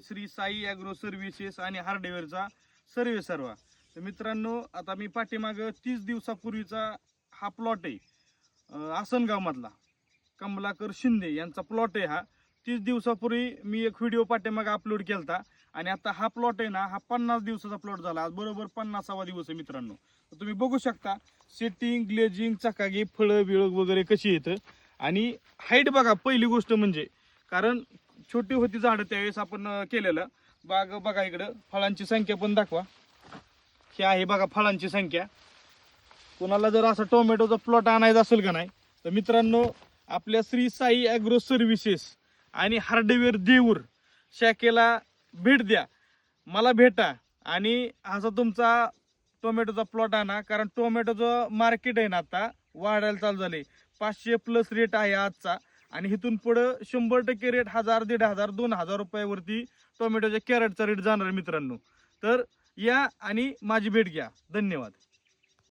Shri Sai agro services आणि हार्डवेअरचा सर्वे सर्वा. तर मित्रांनो, आता मी पाठीमाग 30 दिवसापूर्वीचा हा प्लॉट आहे आसनगाव मधला कमलाकर शिंदे यांचा प्लॉट आहे. हा 30 दिवसापूर्वी मी एक व्हिडिओ पाठीमाग अपलोड केलता आणि आता हा प्लॉट आहे ना, हा 50 दिवसाचा प्लॉट झाला. आज बरोबर 50वा दिवस आहे मित्रांनो. तर तुम्ही बघू शकता सेटिंग, ग्लेजिंग, चकागी, फळं बिळग वगैरे कशी येतं. आणि हाईट बघा, पहिली गोष्ट म्हणजे, कारण छोटी होती झाडं त्यावेळेस आपण केलेलं. बाग बघा, इकडं फळांची संख्या पण दाखवा. ही आहे बघा फळांची संख्या. कोणाला जर असं टोमॅटोचा प्लॉट आणायचा असेल का नाही, तर मित्रांनो आपल्या श्री साई ॲग्रो सर्व्हिसेस आणि हार्डवेअर देऊर शाखेला भेट द्या, मला भेटा आणि असा तुमचा टोमॅटोचा प्लॉट आणा. कारण टोमॅटोचं मार्केट आहे ना, आता वाढायला चालू झाले. 500+ रेट आहे आजचा आणि इथून पुढं 100% रेट 1000, 1500, 2000 रुपयावरती टोमॅटोच्या कॅरेटचा रेट जाणार मित्रांनो. तर या आणि माझी भेट घ्या. धन्यवाद.